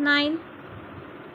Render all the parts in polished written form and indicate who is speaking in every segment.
Speaker 1: 9।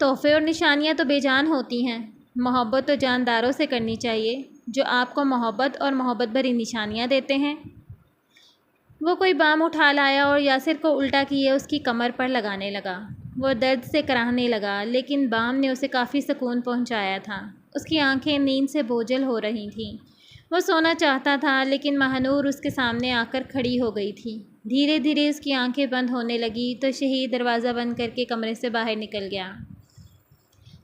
Speaker 1: تحفے اور نشانیاں تو بے جان ہوتی ہیں، محبت تو جانداروں سے کرنی چاہیے جو آپ کو محبت اور محبت بھری نشانیاں دیتے ہیں۔ وہ کوئی بام اٹھا لایا اور یاسر کو الٹا کیے اس کی کمر پر لگانے لگا۔ وہ درد سے کراہنے لگا، لیکن بام نے اسے کافی سکون پہنچایا تھا۔ اس کی آنکھیں نیند سے بوجھل ہو رہی تھیں۔ وہ سونا چاہتا تھا، لیکن ماہنور اس کے سامنے آ کر کھڑی ہو گئی تھی۔ دھیرے دھیرے اس کی آنکھیں بند ہونے لگی تو شہید دروازہ بند کر کے کمرے سے باہر نکل گیا۔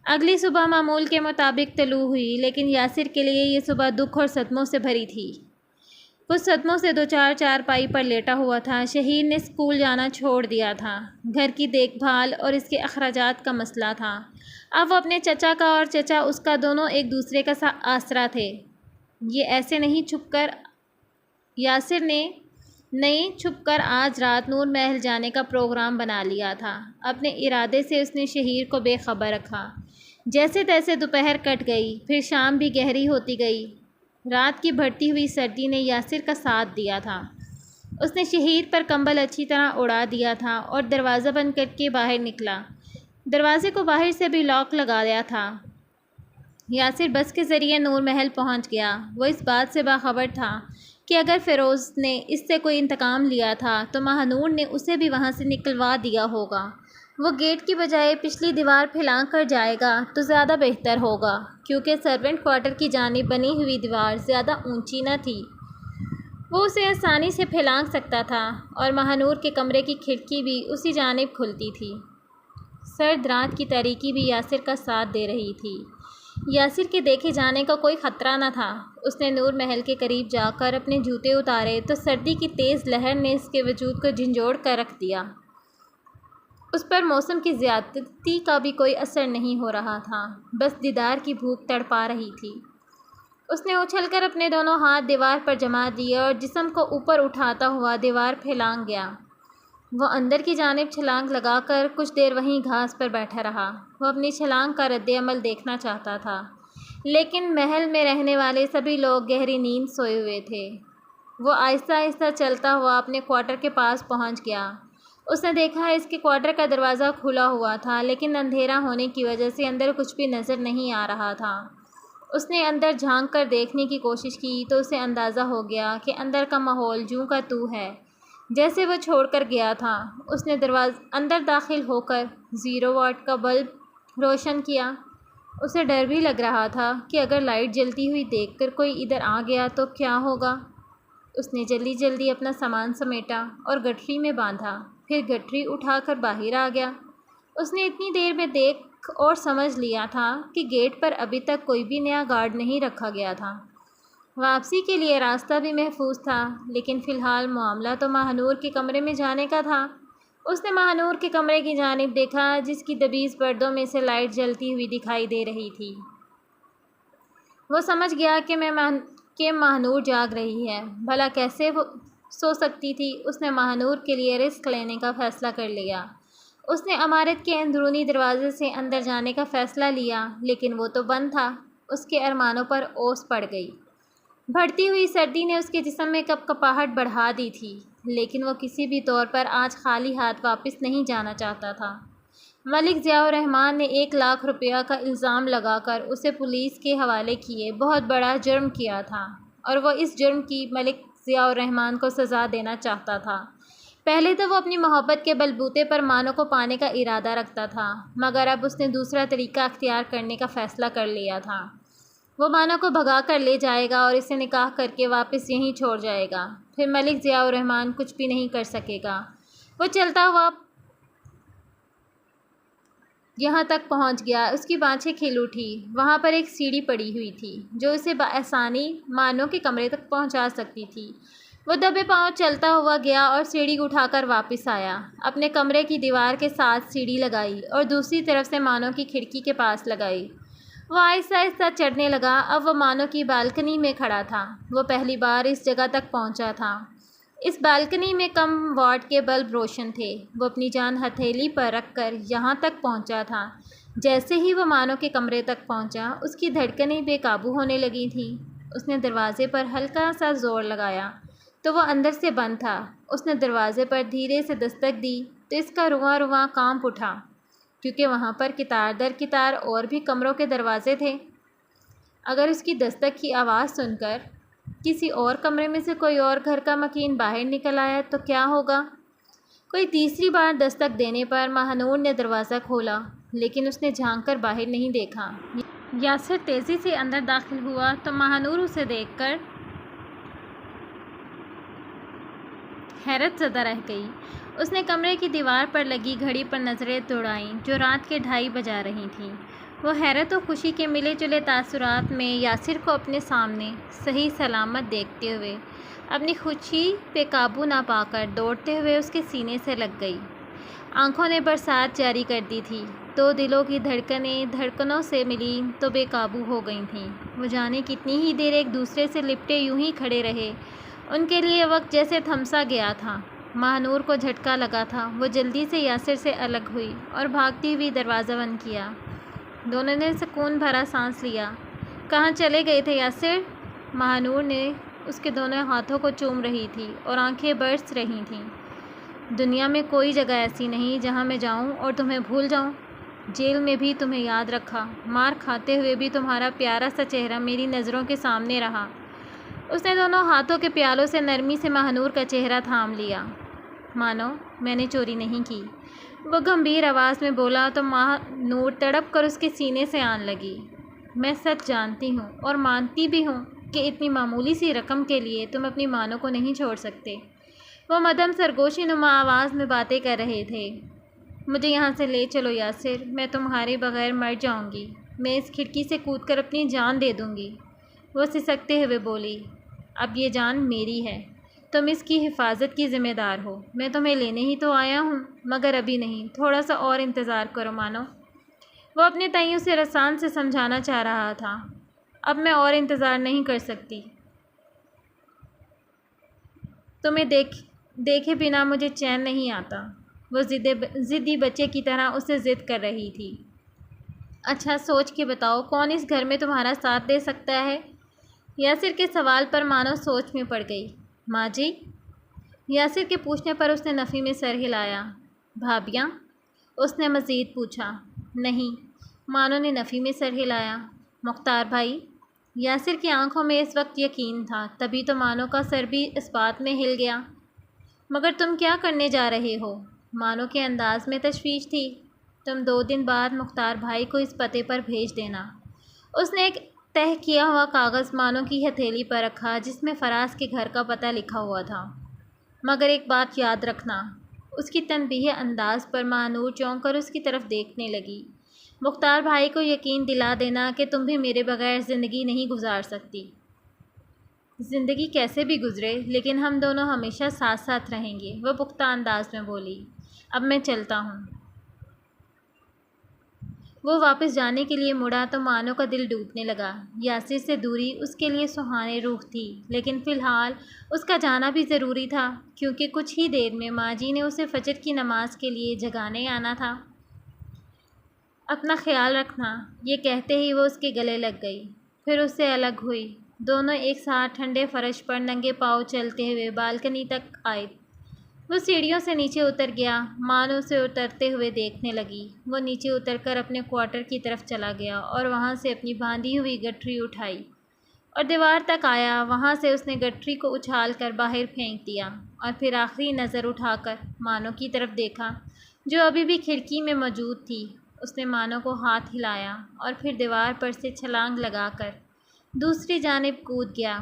Speaker 1: اگلی صبح معمول کے مطابق طلوع ہوئی، لیکن یاسر کے لیے یہ صبح دکھ اور صدموں سے بھری تھی۔ وہ صدموں سے دوچار چارپائی پر لیٹا ہوا تھا۔ شہید نے اسکول جانا چھوڑ دیا تھا۔ گھر کی دیکھ بھال اور اس کے اخراجات کا مسئلہ تھا۔ اب وہ اپنے چچا کا اور چچا اس کا دونوں ایک دوسرے کا آسرا تھے۔ یہ ایسے نہیں چھپ کر یاسر نے چھپ کر آج رات نور محل جانے کا پروگرام بنا لیا تھا۔ اپنے ارادے سے اس نے شہیر کو بے خبر رکھا۔ جیسے تیسے دوپہر کٹ گئی، پھر شام بھی گہری ہوتی گئی۔ رات کی بڑھتی ہوئی سردی نے یاسر کا ساتھ دیا تھا۔ اس نے شہید پر کمبل اچھی طرح اڑا دیا تھا اور دروازہ بند کر کے باہر نکلا۔ دروازے کو باہر سے بھی لاک لگا دیا تھا۔ یاسر بس کے ذریعے نور محل پہنچ گیا۔ وہ اس بات سے باخبر تھا کہ اگر فیروز نے اس سے کوئی انتقام لیا تھا تو ماہنور نے اسے بھی وہاں سے نکلوا دیا ہوگا۔ وہ گیٹ کی بجائے پچھلی دیوار پھیلانگ کر جائے گا تو زیادہ بہتر ہوگا، کیونکہ سرونٹ کوارٹر کی جانب بنی ہوئی دیوار زیادہ اونچی نہ تھی۔ وہ اسے آسانی سے پھیلانگ سکتا تھا اور ماہنور کے کمرے کی کھڑکی بھی اسی جانب کھلتی تھی۔ سرد رات کی تاریکی بھی یاسر کا ساتھ دے رہی تھی۔ یاسر کے دیکھے جانے کا کوئی خطرہ نہ تھا۔ اس نے نور محل کے قریب جا کر اپنے جوتے اتارے تو سردی کی تیز لہر نے اس کے وجود کو جھنجھوڑ کر رکھ دیا۔ اس پر موسم کی زیادتی کا بھی کوئی اثر نہیں ہو رہا تھا، بس دیدار کی بھوک تڑپا رہی تھی۔ اس نے اچھل کر اپنے دونوں ہاتھ دیوار پر جما دیے اور جسم کو اوپر اٹھاتا ہوا دیوار پھیلانگ گیا۔ وہ اندر کی جانب چھلانگ لگا کر کچھ دیر وہیں گھاس پر بیٹھا رہا۔ وہ اپنی چھلانگ کا رد عمل دیکھنا چاہتا تھا، لیکن محل میں رہنے والے سبھی لوگ گہری نیند سوئے ہوئے تھے۔ وہ آہستہ آہستہ چلتا ہوا اپنے کوارٹر کے پاس پہنچ گیا۔ اس نے دیکھا اس کے کوارٹر کا دروازہ کھلا ہوا تھا، لیکن اندھیرا ہونے کی وجہ سے اندر کچھ بھی نظر نہیں آ رہا تھا۔ اس نے اندر جھانک کر دیکھنے کی کوشش کی تو اسے اندازہ ہو گیا کہ اندر کا ماحول جوں کا توں ہے، جیسے وہ چھوڑ کر گیا تھا۔ اس نے اندر داخل ہو کر 0 واٹ کا بلب روشن کیا۔ اسے ڈر بھی لگ رہا تھا کہ اگر لائٹ جلتی ہوئی دیکھ کر کوئی ادھر آ گیا تو کیا ہوگا۔ اس نے جلدی جلدی اپنا سامان سمیٹا اور گٹھری میں باندھا، پھر گٹھری اٹھا کر باہر آ گیا۔ اس نے اتنی دیر میں دیکھ اور سمجھ لیا تھا کہ گیٹ پر ابھی تک کوئی بھی نیا گارڈ نہیں رکھا گیا تھا۔ واپسی کے لیے راستہ بھی محفوظ تھا، لیکن فی الحال معاملہ تو ماہنور کے کمرے میں جانے کا تھا۔ اس نے ماہنور کے کمرے کی جانب دیکھا، جس کی دبیز پردوں میں سے لائٹ جلتی ہوئی دکھائی دے رہی تھی۔ وہ سمجھ گیا کہ ماہنور جاگ رہی ہے، بھلا کیسے وہ سو سکتی تھی۔ اس نے ماہنور کے لیے رسک لینے کا فیصلہ کر لیا۔ اس نے عمارت کے اندرونی دروازے سے اندر جانے کا فیصلہ لیا، لیکن وہ تو بند تھا۔ اس کے ارمانوں پر اوس پڑ گئی۔ بڑھتی ہوئی سردی نے اس کے جسم میں کپکپاہٹ بڑھا دی تھی، لیکن وہ کسی بھی طور پر آج خالی ہاتھ واپس نہیں جانا چاہتا تھا۔ ملک ضیاء الرحمن نے 1 لاکھ روپیہ کا الزام لگا کر اسے پولیس کے حوالے کیے بہت بڑا جرم کیا تھا، اور وہ اس جرم کی ملک ضیاء الرحمن کو سزا دینا چاہتا تھا۔ پہلے تو وہ اپنی محبت کے بلبوتے پر مانو کو پانے کا ارادہ رکھتا تھا، مگر اب اس نے دوسرا طریقہ اختیار کرنے کا فیصلہ کر لیا تھا۔ وہ مانو کو بھگا کر لے جائے گا اور اسے نکاح کر کے واپس یہیں چھوڑ جائے گا۔ پھر ملک ضیاء الرحمن کچھ بھی نہیں کر سکے گا۔ وہ چلتا ہوا یہاں تک پہنچ گیا۔ اس کی بانچھیں کھل اٹھی۔ وہاں پر ایک سیڑھی پڑی ہوئی تھی جو اسے بآسانی مانو کے کمرے تک پہنچا سکتی تھی۔ وہ دبے پاؤں چلتا ہوا گیا اور سیڑھی اٹھا کر واپس آیا۔ اپنے کمرے کی دیوار کے ساتھ سیڑھی لگائی اور دوسری طرف سے مانو کی کھڑکی کے پاس لگائی۔ وہ آہستہ آہستہ چڑھنے لگا۔ اب وہ مانو کی بالکنی میں کھڑا تھا۔ وہ پہلی بار اس جگہ تک پہنچا تھا۔ اس بالکنی میں کم واٹ کے بلب روشن تھے۔ وہ اپنی جان ہتھیلی پر رکھ کر یہاں تک پہنچا تھا۔ جیسے ہی وہ مانو کے کمرے تک پہنچا، اس کی دھڑکنیں بے قابو ہونے لگی تھیں۔ اس نے دروازے پر ہلکا سا زور لگایا تو وہ اندر سے بند تھا۔ اس نے دروازے پر دھیرے سے دستک دی تو اس کا رواں رواں کانپ اٹھا۔ کیونکہ وہاں پر کتار در کتار اور بھی کمروں کے دروازے تھے۔ اگر اس کی دستک کی آواز سن کر کسی اور کمرے میں سے کوئی اور گھر کا مکین باہر نکل آیا تو کیا ہوگا؟ کوئی تیسری بار دستک دینے پر ماہنور نے دروازہ کھولا، لیکن اس نے جھانک کر باہر نہیں دیکھا۔ یاسر تیزی سے اندر داخل ہوا تو ماہنور اسے دیکھ کر حیرت زدہ رہ گئی۔ اس نے کمرے کی دیوار پر لگی گھڑی پر نظریں دوڑائیں جو رات کے 2:30 بجا رہی تھیں۔ وہ حیرت و خوشی کے ملے جلے تاثرات میں یاسر کو اپنے سامنے صحیح سلامت دیکھتے ہوئے اپنی خوشی پہ قابو نہ پا کر دوڑتے ہوئے اس کے سینے سے لگ گئی۔ آنکھوں نے برسات جاری کر دی تھی۔ دو دلوں کی دھڑکنیں دھڑکنوں سے ملی تو بے قابو ہو گئی تھیں۔ وہ جانے کتنی ہی دیر ایک دوسرے سے لپٹے یوں ہی کھڑے رہے۔ ان کے لیے وقت جیسے تھمسا گیا تھا۔ ماہنور کو جھٹکا لگا تھا۔ وہ جلدی سے یاسر سے الگ ہوئی اور بھاگتی ہوئی دروازہ بند کیا۔ دونوں نے سکون بھرا سانس لیا۔ کہاں چلے گئے تھے یاسر؟ ماہنور نے اس کے دونوں ہاتھوں کو چوم رہی تھی اور آنکھیں برس رہی تھیں۔ دنیا میں کوئی جگہ ایسی نہیں جہاں میں جاؤں اور تمہیں بھول جاؤں۔ جیل میں بھی تمہیں یاد رکھا، مار کھاتے ہوئے بھی تمہارا پیارا سا چہرہ میری نظروں کے سامنے رہا۔ اس نے دونوں ہاتھوں کے پیالوں سے نرمی سے ماہنور کا چہرہ تھام لیا۔ مانو میں نے چوری نہیں کی، وہ گمبھیر آواز میں بولا تو ماہنور تڑپ کر اس کے سینے سے آن لگی۔ میں سچ جانتی ہوں اور مانتی بھی ہوں کہ اتنی معمولی سی رقم کے لیے تم اپنی مانو کو نہیں چھوڑ سکتے۔ وہ مدھم سرگوشی نما آواز میں باتیں کر رہے تھے۔ مجھے یہاں سے لے چلو یاسر، میں تمہارے بغیر مر جاؤں گی۔ میں اس کھڑکی سے کود کر اپنی جان دے دوں گی۔ وہ سسکتے ہوئے بولی، اب یہ جان میری ہے، تم اس کی حفاظت کی ذمہ دار ہو۔ میں تمہیں لینے ہی تو آیا ہوں، مگر ابھی نہیں، تھوڑا سا اور انتظار کرو مانو۔ وہ اپنے تئیں اسے رسان سے سمجھانا چاہ رہا تھا۔ اب میں اور انتظار نہیں کر سکتی، تمہیں دیکھے بنا مجھے چین نہیں آتا۔ وہ ضدی بچے کی طرح اسے ضد کر رہی تھی۔ اچھا سوچ کے بتاؤ کون اس گھر میں تمہارا ساتھ دے سکتا ہے؟ یاسر کے سوال پر مانو سوچ میں پڑ گئی۔ ماں جی؟ یاسر کے پوچھنے پر اس نے نفی میں سر ہلایا۔ بھابیاں؟ اس نے مزید پوچھا۔ نہیں، مانو نے نفی میں سر ہلایا۔ مختار بھائی؟ یاسر کی آنکھوں میں اس وقت یقین تھا، تبھی تو مانو کا سر بھی اس بات میں ہل گیا۔ مگر تم کیا کرنے جا رہے ہو؟ مانو کے انداز میں تشویش تھی۔ تم 2 دن بعد مختار بھائی کو اس پتے پر بھیج دینا۔ اس نے ایک تہہ کیا ہوا کاغذ مانو کی ہتھیلی پر رکھا جس میں فراز کے گھر کا پتہ لکھا ہوا تھا۔ مگر ایک بات یاد رکھنا۔ اس کی تنبیہ انداز پر ماہنور چونک کر اس کی طرف دیکھنے لگی۔ مختار بھائی کو یقین دلا دینا کہ تم بھی میرے بغیر زندگی نہیں گزار سکتی۔ زندگی کیسے بھی گزرے لیکن ہم دونوں ہمیشہ ساتھ ساتھ رہیں گے، وہ پختہ انداز میں بولی۔ اب میں چلتا ہوں۔ وہ واپس جانے کے لیے مڑا تو مانو کا دل ڈوبنے لگا۔ یاسر سے دوری اس کے لیے سہانے روح تھی، لیکن فی الحال اس کا جانا بھی ضروری تھا، کیونکہ کچھ ہی دیر میں ماں جی نے اسے فجر کی نماز کے لیے جگانے آنا تھا۔ اپنا خیال رکھنا، یہ کہتے ہی وہ اس کے گلے لگ گئی، پھر اس سے الگ ہوئی۔ دونوں ایک ساتھ ٹھنڈے فرش پر ننگے پاؤں چلتے ہوئے بالکنی تک آئے۔ وہ سیڑھیوں سے نیچے اتر گیا۔ مانو اسے اترتے ہوئے دیکھنے لگی۔ وہ نیچے اتر کر اپنے کوارٹر کی طرف چلا گیا اور وہاں سے اپنی باندھی ہوئی گٹھری اٹھائی اور دیوار تک آیا۔ وہاں سے اس نے گٹھری کو اچھال کر باہر پھینک دیا اور پھر آخری نظر اٹھا کر مانو کی طرف دیکھا جو ابھی بھی کھڑکی میں موجود تھی۔ اس نے مانو کو ہاتھ ہلایا اور پھر دیوار پر سے چھلانگ لگا کر دوسری جانب کود گیا۔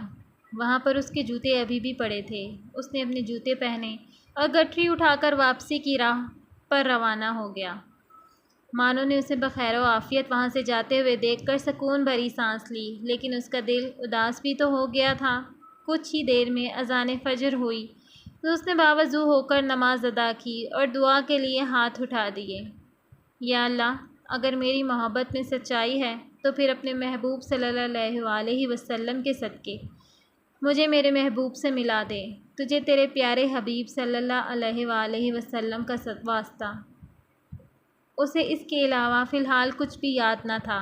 Speaker 1: وہاں پر اس کے جوتے ابھی بھی پڑے تھے۔ اس نے اپنے جوتے پہنے اور گٹھری اٹھا کر واپسی کی راہ پر روانہ ہو گیا۔ مانو نے اسے بخیر و عافیت وہاں سے جاتے ہوئے دیکھ کر سکون بھری سانس لی، لیکن اس کا دل اداس بھی تو ہو گیا تھا۔ کچھ ہی دیر میں اذان فجر ہوئی تو اس نے باوضو ہو کر نماز ادا کی اور دعا کے لیے ہاتھ اٹھا دیے۔ یا اللہ، اگر میری محبت میں سچائی ہے تو پھر اپنے محبوب صلی اللہ علیہ وسلم کے صدقے مجھے میرے محبوب سے ملا دے۔ تجھے تیرے پیارے حبیب صلی اللہ علیہ وسلم کا واسطہ۔ اسے اس کے علاوہ فی الحال کچھ بھی یاد نہ تھا۔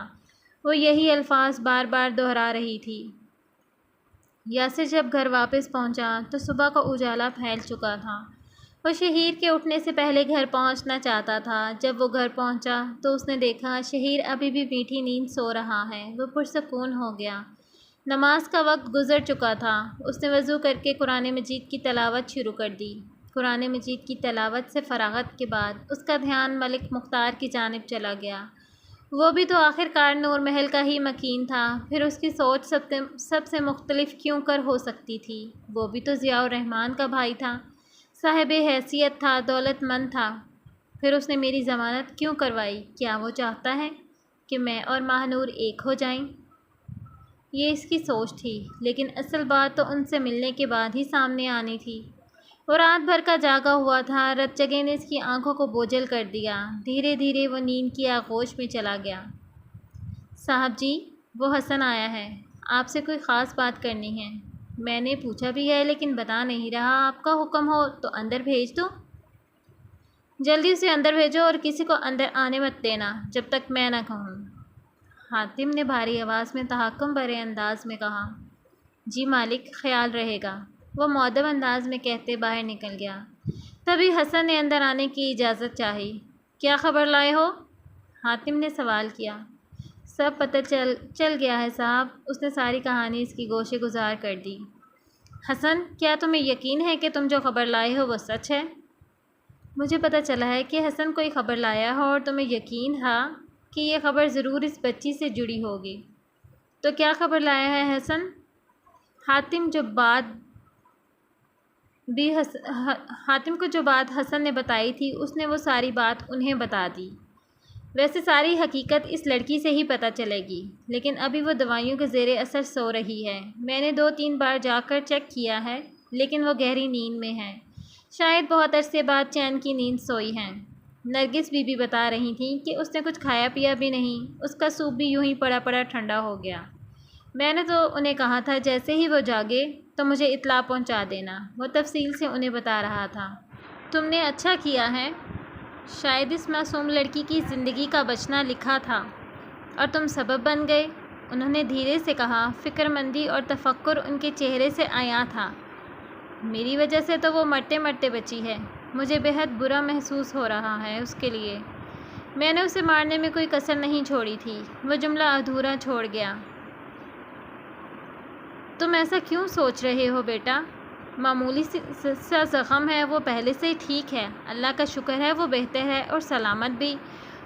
Speaker 1: وہ یہی الفاظ بار بار دہرا رہی تھی۔ یاسر جب گھر واپس پہنچا تو صبح کا اجالا پھیل چکا تھا۔ وہ شہیر کے اٹھنے سے پہلے گھر پہنچنا چاہتا تھا۔ جب وہ گھر پہنچا تو اس نے دیکھا شہیر ابھی بھی میٹھی نیند سو رہا ہے۔ وہ پرسکون ہو گیا۔ نماز کا وقت گزر چکا تھا۔ اس نے وضو کر کے قرآن مجید کی تلاوت شروع کر دی۔ قرآن مجید کی تلاوت سے فراغت کے بعد اس کا دھیان ملک مختار کی جانب چلا گیا۔ وہ بھی تو آخر کار نور محل کا ہی مکین تھا، پھر اس کی سوچ سب سے مختلف کیوں کر ہو سکتی تھی؟ وہ بھی تو ضیاء الرحمن کا بھائی تھا، صاحب حیثیت تھا، دولت مند تھا، پھر اس نے میری ضمانت کیوں کروائی؟ کیا وہ چاہتا ہے کہ میں اور ماہ نور ایک ہو جائیں؟ یہ اس کی سوچ تھی، لیکن اصل بات تو ان سے ملنے کے بعد ہی سامنے آنی تھی۔ وہ رات بھر کا جاگا ہوا تھا، رت جگے نے اس کی آنکھوں کو بوجھل کر دیا۔ دھیرے دھیرے وہ نیند کی آغوش میں چلا گیا۔ صاحب جی، وہ حسن آیا ہے، آپ سے کوئی خاص بات کرنی ہے۔ میں نے پوچھا بھی ہے لیکن بتا نہیں رہا، آپ کا حکم ہو تو اندر بھیج دو۔ جلدی اسے اندر بھیجو اور کسی کو اندر آنے مت دینا جب تک میں نہ کہوں۔ حاتم نے بھاری آواز میں تحکم بھرے انداز میں کہا۔ جی مالک، خیال رہے گا، وہ مؤدب انداز میں کہتے باہر نکل گیا۔ تبھی حسن نے اندر آنے کی اجازت چاہی۔ کیا خبر لائے ہو؟ حاتم نے سوال کیا۔ سب پتہ چل گیا ہے صاحب، اس نے ساری کہانی اس کی گوشے گزار کر دی۔ حسن، کیا تمہیں یقین ہے کہ تم جو خبر لائے ہو وہ سچ ہے؟ مجھے پتہ چلا ہے کہ حسن کوئی خبر لایا ہو اور تمہیں یقین تھا کہ یہ خبر ضرور اس بچی سے جڑی ہوگی۔ تو کیا خبر لایا ہے حسن؟ حاتم کو جو بات حسن نے بتائی تھی اس نے وہ ساری بات انہیں بتا دی۔ ویسے ساری حقیقت اس لڑکی سے ہی پتہ چلے گی، لیکن ابھی وہ دوائیوں کے زیر اثر سو رہی ہے۔ میں نے 2-3 بار جا کر چیک کیا ہے لیکن وہ گہری نیند میں ہے، شاید بہت عرصے بعد چین کی نیند سوئی ہے۔ نرگس بی بی بتا رہی تھیں کہ اس نے کچھ کھایا پیا بھی نہیں، اس کا سوپ بھی یوں ہی پڑا پڑا ٹھنڈا ہو گیا۔ میں نے تو انہیں کہا تھا جیسے ہی وہ جاگے تو مجھے اطلاع پہنچا دینا، وہ تفصیل سے انہیں بتا رہا تھا۔ تم نے اچھا کیا ہے، شاید اس معصوم لڑکی کی زندگی کا بچنا لکھا تھا اور تم سبب بن گئے، انہوں نے دھیرے سے کہا۔ فکر مندی اور تفکر ان کے چہرے سے عیاں تھا۔ میری وجہ سے تو وہ مرتے مرتے بچی ہے، مجھے بہت برا محسوس ہو رہا ہے اس کے لیے۔ میں نے اسے مارنے میں کوئی کسر نہیں چھوڑی تھی، وہ جملہ ادھورا چھوڑ گیا۔ تم ایسا کیوں سوچ رہے ہو بیٹا؟ معمولی سا زخم ہے، وہ پہلے سے ہی ٹھیک ہے، اللہ کا شکر ہے وہ بہتر ہے اور سلامت بھی،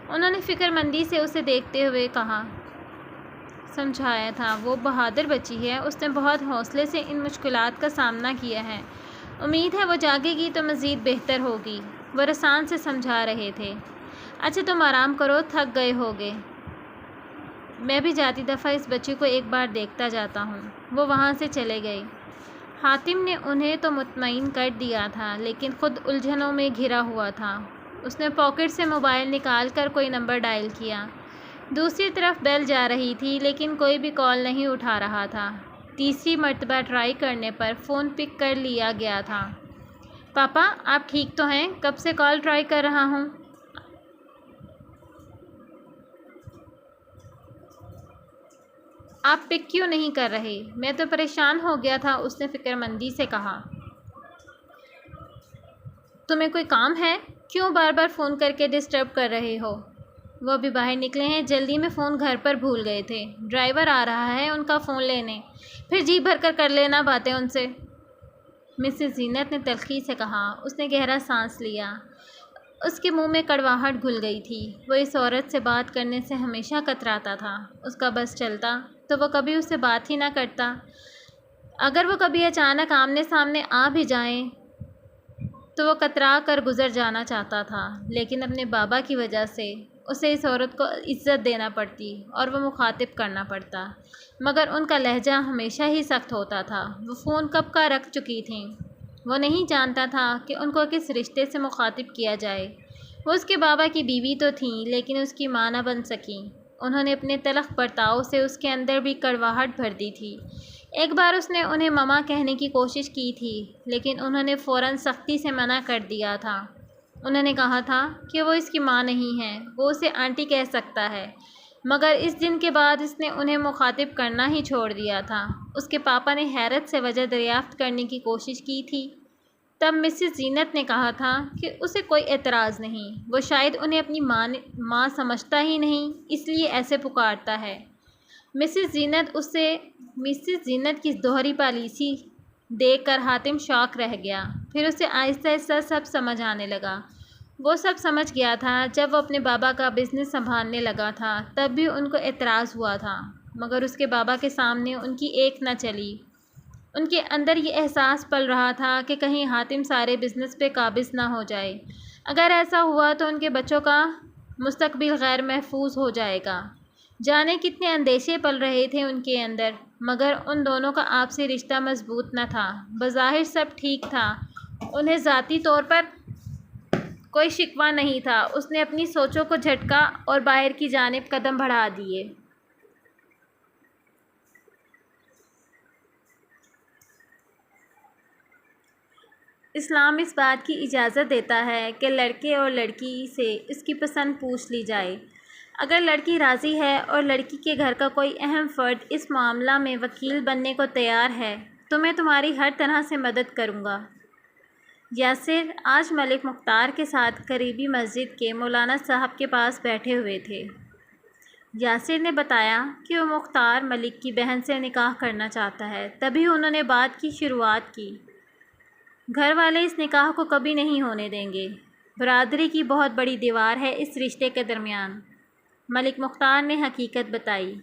Speaker 1: انہوں نے فکر مندی سے اسے دیکھتے ہوئے کہا۔ سمجھایا تھا، وہ بہادر بچی ہے، اس نے بہت حوصلے سے ان مشکلات کا سامنا کیا ہے، امید ہے وہ جاگے گی تو مزید بہتر ہوگی، وہ رسان سے سمجھا رہے تھے۔ اچھا تم آرام کرو، تھک گئے ہوگے، میں بھی جاتی دفعہ اس بچی کو ایک بار دیکھتا جاتا ہوں۔ وہ وہاں سے چلے گئے۔ حاتم نے انہیں تو مطمئن کر دیا تھا لیکن خود الجھنوں میں گھرا ہوا تھا۔ اس نے پاکٹ سے موبائل نکال کر کوئی نمبر ڈائل کیا۔ دوسری طرف بیل جا رہی تھی لیکن کوئی بھی کال نہیں اٹھا رہا تھا۔ تیسری مرتبہ ٹرائی کرنے پر فون پک کر لیا گیا تھا۔ پاپا، آپ ٹھیک تو ہیں؟ کب سے کال ٹرائی کر رہا ہوں۔ آپ پک کیوں نہیں کر رہے؟ میں تو پریشان ہو گیا تھا، اس نے فکر مندی سے کہا۔ تمہیں کوئی کام ہے؟ کیوں بار بار فون کر کے ڈسٹرب کر رہے ہو؟ وہ ابھی باہر نکلے ہیں، جلدی میں فون گھر پر بھول گئے تھے، ڈرائیور آ رہا ہے ان کا فون لینے، پھر جی بھر کر لینا باتیں ان سے، مسز زینت نے تلخی سے کہا۔ اس نے گہرا سانس لیا، اس کے منہ میں کڑواہٹ گھل گئی تھی۔ وہ اس عورت سے بات کرنے سے ہمیشہ کتراتا تھا، اس کا بس چلتا تو وہ کبھی اس سے بات ہی نہ کرتا۔ اگر وہ کبھی اچانک آمنے سامنے آ بھی جائیں تو وہ کترا کر گزر جانا چاہتا تھا، لیکن اپنے بابا کی وجہ سے اسے اس عورت کو عزت دینا پڑتی اور وہ مخاطب کرنا پڑتا، مگر ان کا لہجہ ہمیشہ ہی سخت ہوتا تھا۔ وہ فون کب کا رکھ چکی تھیں، وہ نہیں جانتا تھا کہ ان کو کس رشتے سے مخاطب کیا جائے۔ وہ اس کے بابا کی بیوی تو تھیں لیکن اس کی ماں نہ بن سکیں، انہوں نے اپنے تلخ برتاؤ سے اس کے اندر بھی کڑواہٹ بھر دی تھی۔ ایک بار اس نے انہیں ماما کہنے کی کوشش کی تھی لیکن انہوں نے فوراً سختی سے منع کر دیا تھا۔ انہوں نے کہا تھا کہ وہ اس کی ماں نہیں ہے، وہ اسے آنٹی کہہ سکتا ہے، مگر اس دن کے بعد اس نے انہیں مخاطب کرنا ہی چھوڑ دیا تھا۔ اس کے پاپا نے حیرت سے وجہ دریافت کرنے کی کوشش کی تھی، تب مسز زینت نے کہا تھا کہ اسے کوئی اعتراض نہیں، وہ شاید انہیں اپنی ماں سمجھتا ہی نہیں، اس لیے ایسے پکارتا ہے۔ مسز زینت کی دوہری پالیسی دیکھ کر حاتم شاک رہ گیا، پھر اسے آہستہ آہستہ سب سمجھ آنے لگا۔ وہ سب سمجھ گیا تھا جب وہ اپنے بابا کا بزنس سنبھالنے لگا تھا، تب بھی ان کو اعتراض ہوا تھا، مگر اس کے بابا کے سامنے ان کی ایک نہ چلی۔ ان کے اندر یہ احساس پل رہا تھا کہ کہیں حاتم سارے بزنس پہ قابض نہ ہو جائے۔ اگر ایسا ہوا تو ان کے بچوں کا مستقبل غیر محفوظ ہو جائے گا۔ جانے کتنے اندیشے پل رہے تھے ان کے اندر، مگر ان دونوں کا آپسی رشتہ مضبوط نہ تھا۔ بظاہر سب ٹھیک تھا، انہیں ذاتی طور پر کوئی شکوہ نہیں تھا۔ اس نے اپنی سوچوں کو جھٹکا اور باہر کی جانب قدم بڑھا دیے۔ اسلام اس بات کی اجازت دیتا ہے کہ لڑکے اور لڑکی سے اس کی پسند پوچھ لی جائے۔ اگر لڑکی راضی ہے اور لڑکی کے گھر کا کوئی اہم فرد اس معاملہ میں وکیل بننے کو تیار ہے تو میں تمہاری ہر طرح سے مدد کروں گا۔ یاسر آج ملک مختار کے ساتھ قریبی مسجد کے مولانا صاحب کے پاس بیٹھے ہوئے تھے۔ یاسر نے بتایا کہ وہ مختار ملک کی بہن سے نکاح کرنا چاہتا ہے، تبھی انہوں نے بات کی شروعات کی۔ گھر والے اس نکاح کو کبھی نہیں ہونے دیں گے۔ برادری کی بہت بڑی دیوار ہے اس رشتے کے درمیان۔ ملک مختار نے حقیقت بتائی۔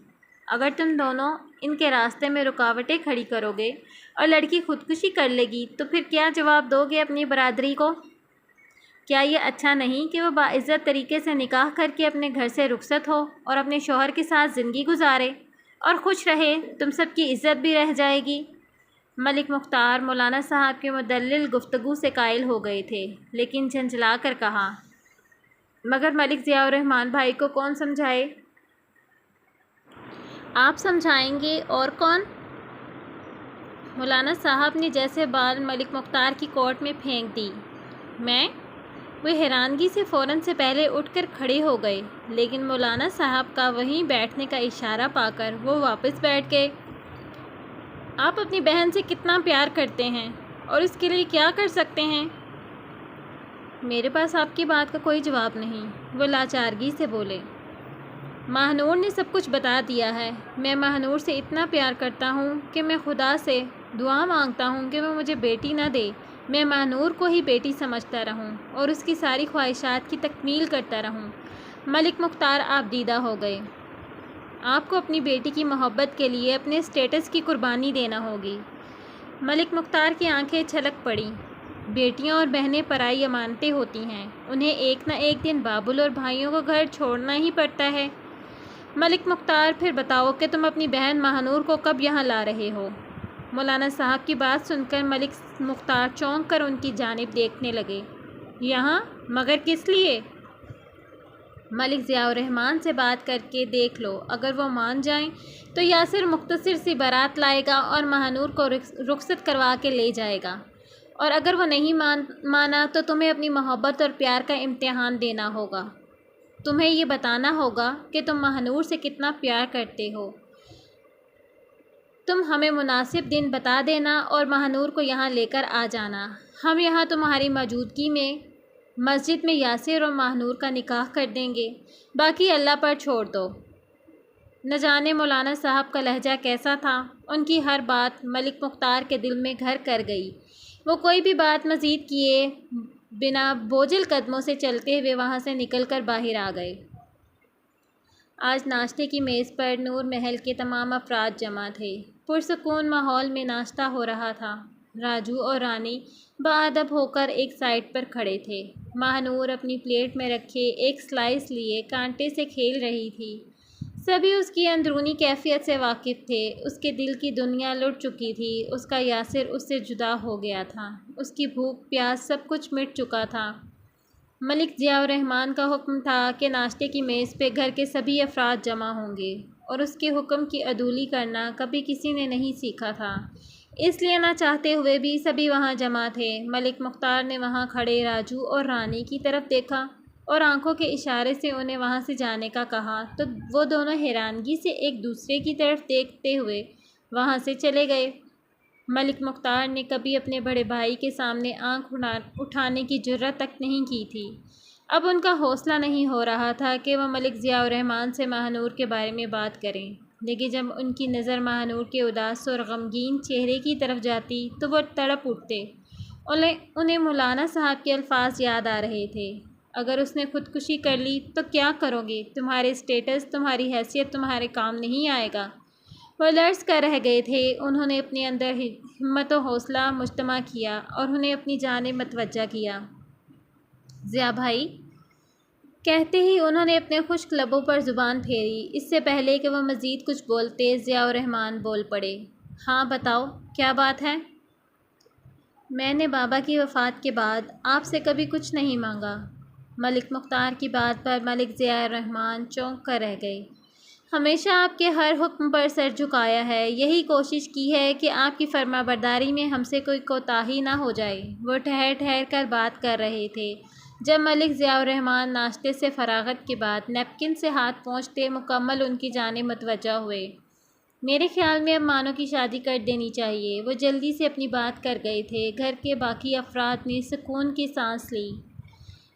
Speaker 1: اگر تم دونوں ان کے راستے میں رکاوٹیں کھڑی کرو گے اور لڑکی خودکشی کر لے گی تو پھر کیا جواب دو گے اپنی برادری کو؟ کیا یہ اچھا نہیں کہ وہ باعزت طریقے سے نکاح کر کے اپنے گھر سے رخصت ہو اور اپنے شوہر کے ساتھ زندگی گزارے اور خوش رہے؟ تم سب کی عزت بھی رہ جائے گی۔ ملک مختار مولانا صاحب کے مدلل گفتگو سے قائل ہو گئے تھے، لیکن جھنجھلا کر کہا، مگر ملک ضیاء الرحمن بھائی کو کون سمجھائے؟ آپ سمجھائیں گے اور کون؟ مولانا صاحب نے جیسے بال ملک مختار کی کوٹ میں پھینک دی۔ میں؟ وہ حیرانگی سے فوراً سے پہلے اٹھ کر کھڑے ہو گئے، لیکن مولانا صاحب کا وہیں بیٹھنے کا اشارہ پا کر وہ واپس بیٹھ گئے۔ آپ اپنی بہن سے کتنا پیار کرتے ہیں اور اس کے لیے کیا کر سکتے ہیں؟ میرے پاس آپ کی بات کا کوئی جواب نہیں، وہ لاچارگی سے بولے۔ ماہنور نے سب کچھ بتا دیا ہے۔ میں ماہنور سے اتنا پیار کرتا ہوں کہ میں خدا سے دعا مانگتا ہوں کہ وہ مجھے بیٹی نہ دے، میں ماہنور کو ہی بیٹی سمجھتا رہوں اور اس کی ساری خواہشات کی تکمیل کرتا رہوں۔ ملک مختار آپ دیدہ ہو گئے۔ آپ کو اپنی بیٹی کی محبت کے لیے اپنے اسٹیٹس کی قربانی دینا ہوگی۔ ملک مختار کی آنکھیں چھلک پڑیں۔ بیٹیاں اور بہنیں پرائی امانتیں ہوتی ہیں، انہیں ایک نہ ایک دن بابل اور بھائیوں کو گھر چھوڑنا ہی پڑتا ہے۔ ملک مختار پھر بتاؤ کہ تم اپنی بہن ماہنور کو کب یہاں لا رہے ہو؟ مولانا صاحب کی بات سن کر ملک مختار چونک کر ان کی جانب دیکھنے لگے۔ یہاں؟ مگر کس لیے؟ ملک ضیاء الرحمن سے بات کر کے دیکھ لو، اگر وہ مان جائیں تو یاسر مختصر سی بارات لائے گا اور ماہنور کو رخصت کروا کے لے جائے گا، اور اگر وہ نہیں مانا تو تمہیں اپنی محبت اور پیار کا امتحان دینا ہوگا۔ تمہیں یہ بتانا ہوگا کہ تم ماہنور سے کتنا پیار کرتے ہو۔ تم ہمیں مناسب دن بتا دینا اور ماہنور کو یہاں لے کر آ جانا۔ ہم یہاں تمہاری موجودگی میں مسجد میں یاسر اور ماہنور کا نکاح کر دیں گے، باقی اللہ پر چھوڑ دو۔ نہ جانے مولانا صاحب کا لہجہ کیسا تھا، ان کی ہر بات ملک مختار کے دل میں گھر کر گئی۔ وہ کوئی بھی بات مزید کیے بنا بوجھل قدموں سے چلتے ہوئے وہاں سے نکل کر باہر آ گئے۔ آج ناشتے کی میز پر نور محل کے تمام افراد جمع تھے۔ پرسکون ماحول میں ناشتہ ہو رہا تھا۔ راجو اور رانی باادب ہو کر ایک سائڈ پر کھڑے تھے۔ ماہنور اپنی پلیٹ میں رکھے ایک سلائس لیے کانٹے سے کھیل رہی تھی۔ سبھی اس کی اندرونی کیفیت سے واقف تھے۔ اس کے دل کی دنیا لٹ چکی تھی۔ اس کا یاسر اس سے جدا ہو گیا تھا۔ اس کی بھوک پیاس سب کچھ مٹ چکا تھا۔ ملک ضیاء الرحمن کا حکم تھا کہ ناشتے کی میز پہ گھر کے سبھی افراد جمع ہوں گے، اور اس کے حکم کی عدولی کرنا کبھی کسی نے نہیں سیکھا تھا، اس لیے نہ چاہتے ہوئے بھی سبھی وہاں جمع تھے۔ ملک مختار نے وہاں کھڑے راجو اور رانی کی طرف دیکھا اور آنکھوں کے اشارے سے انہیں وہاں سے جانے کا کہا تو وہ دونوں حیرانگی سے ایک دوسرے کی طرف دیکھتے ہوئے وہاں سے چلے گئے۔ ملک مختار نے کبھی اپنے بڑے بھائی کے سامنے آنکھ اٹھانے کی جرات تک نہیں کی تھی۔ اب ان کا حوصلہ نہیں ہو رہا تھا کہ وہ ملک ضیاء الرحمن سے ماہ نور کے بارے میں بات کریں، لیکن جب ان کی نظر ماہ نور کے اداس اور غمگین چہرے کی طرف جاتی تو وہ تڑپ اٹھتے۔ انہیں مولانا صاحب کے الفاظ یاد آ رہے تھے، اگر اس نے خودکشی کر لی تو کیا کرو گے؟ تمہارے اسٹیٹس، تمہاری حیثیت تمہارے کام نہیں آئے گا۔ وہ لرز کر رہ گئے تھے۔ انہوں نے اپنے اندر ہمت و حوصلہ مجتمع کیا اور انہیں اپنی جانب متوجہ کیا۔ ضیاء بھائی، کہتے ہی انہوں نے اپنے خشک لبوں پر زبان پھیری۔ اس سے پہلے کہ وہ مزید کچھ بولتے، ضیاء الرحمن بول پڑے۔ ہاں بتاؤ، کیا بات ہے؟ میں نے بابا کی وفات کے بعد آپ سے کبھی کچھ نہیں مانگا۔ ملک مختار کی بات پر ملک ضیاء الرحمن چونک کر رہ گئے۔ ہمیشہ آپ کے ہر حکم پر سر جھکایا ہے، یہی کوشش کی ہے کہ آپ کی فرما برداری میں ہم سے کوئی کوتاہی نہ ہو جائے۔ وہ ٹھہر ٹھہر کر بات کر رہے تھے جب ملک ضیاء الرحمن ناشتے سے فراغت کے بعد نیپکن سے ہاتھ پونچھتے مکمل ان کی جانب متوجہ ہوئے۔ میرے خیال میں اب مانو کی شادی کر دینی چاہیے۔ وہ جلدی سے اپنی بات کر گئے تھے۔ گھر کے باقی افراد نے سکون کی سانس لی۔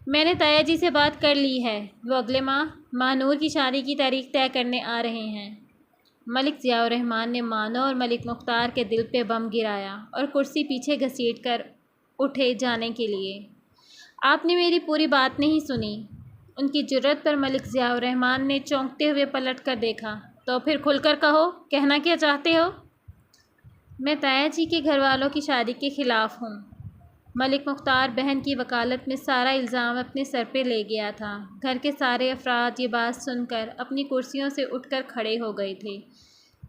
Speaker 1: میں نے تایا جی سے بات کر لی ہے، وہ اگلے ماہ نور کی شادی کی تاریخ طے کرنے آ رہے ہیں۔ ملک ضیاء الرحمن نے مانو اور ملک مختار کے دل پہ بم گرایا اور کرسی پیچھے گھسیٹ کر اٹھے جانے کے لیے۔ آپ نے میری پوری بات نہیں سنی۔ ان کی جرات پر ملک ضیاء الرحمن نے چونکتے ہوئے پلٹ کر دیکھا۔ تو پھر کھل کر کہو، کہنا کیا چاہتے ہو؟ میں تایا جی کے گھر والوں کی شادی کے خلاف ہوں۔ ملک مختار بہن کی وکالت میں سارا الزام اپنے سر پہ لے گیا تھا۔ گھر کے سارے افراد یہ بات سن کر اپنی کرسیوں سے اٹھ کر کھڑے ہو گئے تھے۔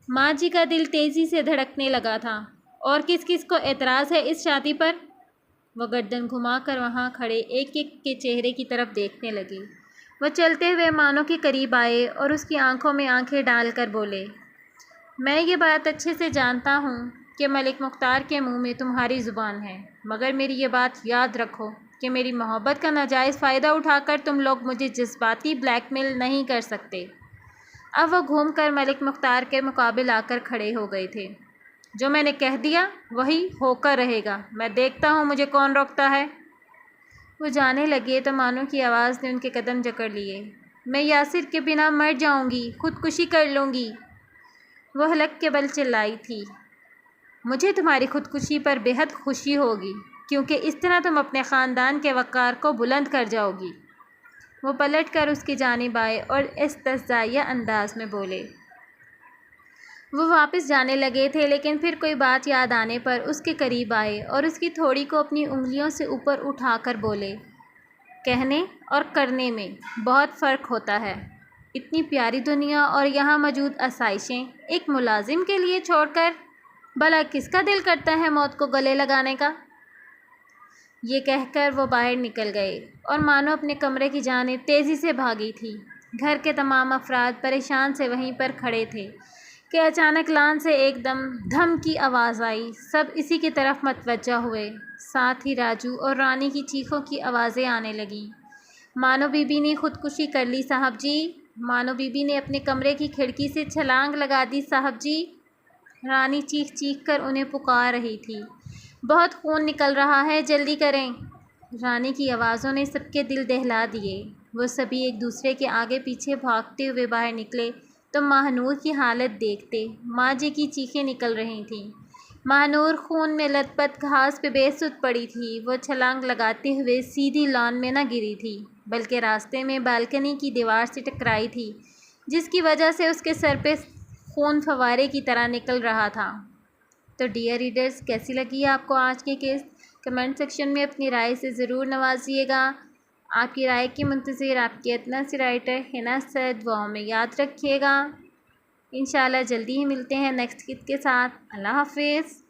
Speaker 1: ماں جی کا دل تیزی سے دھڑکنے لگا تھا۔ اور کس کس کو اعتراض ہے اس شادی پر؟ وہ گردن گھما کر وہاں کھڑے ایک ایک کے چہرے کی طرف دیکھنے لگے۔ وہ چلتے ہوئے مانو کے قریب آئے اور اس کی آنکھوں میں آنکھیں ڈال کر بولے، میں یہ بات اچھے سے جانتا ہوں کہ ملک مختار کے منہ میں تمہاری زبان ہے، مگر میری یہ بات یاد رکھو کہ میری محبت کا ناجائز فائدہ اٹھا کر تم لوگ مجھے جذباتی بلیک میل نہیں کر سکتے۔ اب وہ گھوم کر ملک مختار کے مقابل آ کر کھڑے ہو گئے تھے۔ جو میں نے کہہ دیا وہی ہو کر رہے گا، میں دیکھتا ہوں مجھے کون روکتا ہے۔ وہ جانے لگے تو مانو کی آواز نے ان کے قدم جکڑ لیے۔ میں یاسر کے بنا مر جاؤں گی، خودکشی کر لوں گی، وہ حلق کے بل چلائی تھی۔ مجھے تمہاری خودکشی پر بے حد خوشی ہوگی، کیونکہ اس طرح تم اپنے خاندان کے وقار کو بلند کر جاؤ گی۔ وہ پلٹ کر اس کی جانب آئے اور استہزائیہ انداز میں بولے۔ وہ واپس جانے لگے تھے، لیکن پھر کوئی بات یاد آنے پر اس کے قریب آئے اور اس کی تھوڑی کو اپنی انگلیوں سے اوپر اٹھا کر بولے، کہنے اور کرنے میں بہت فرق ہوتا ہے۔ اتنی پیاری دنیا اور یہاں موجود آسائشیں ایک ملازم کے لیے چھوڑ کر بھلا کس کا دل کرتا ہے موت کو گلے لگانے کا؟ یہ کہہ کر وہ باہر نکل گئے اور مانو اپنے کمرے کی جانب تیزی سے بھاگی تھی۔ گھر کے تمام افراد پریشان سے وہیں پر کھڑے تھے کہ اچانک لان سے ایک دھم کی آواز آئی۔ سب اسی کی طرف متوجہ ہوئے۔ ساتھ ہی راجو اور رانی کی چیخوں کی آوازیں آنے لگیں۔ مانو بی بی نے خودکشی کر لی صاحب جی، مانو بی بی نے اپنے کمرے کی کھڑکی سے چھلانگ لگا دی صاحب جی، رانی چیخ چیخ کر انہیں پکار رہی تھی۔ بہت خون نکل رہا ہے، جلدی کریں۔ رانی کی آوازوں نے سب کے دل دہلا دیے۔ وہ سبھی ایک دوسرے کے آگے پیچھے بھاگتے ہوئے باہر نکلے تو ماہ نور کی حالت دیکھتے ماں جی کی چیخیں نکل رہی تھیں۔ ماہ نور خون میں لت پت گھاس پہ بے سدھ پڑی تھی۔ وہ چھلانگ لگاتے ہوئے سیدھی لان میں نہ گری تھی، بلکہ راستے میں بالکنی کی دیوار سے ٹکرائی تھی، جس کی وجہ سے اس کے سر پہ خون فوارے کی طرح نکل رہا تھا۔ تو ڈیئر ریڈرز، کیسی لگی آپ کو آج کی کیس؟ کمنٹ سیکشن میں اپنی رائے سے ضرور نوازیے گا۔ آپ کی رائے کی منتظر آپ کی اتنا سی رائٹر حنا سعد، دعاؤں میں یاد رکھیے گا۔ انشاءاللہ جلدی ہی ملتے ہیں نیکسٹ کت کے ساتھ۔ اللہ حافظ۔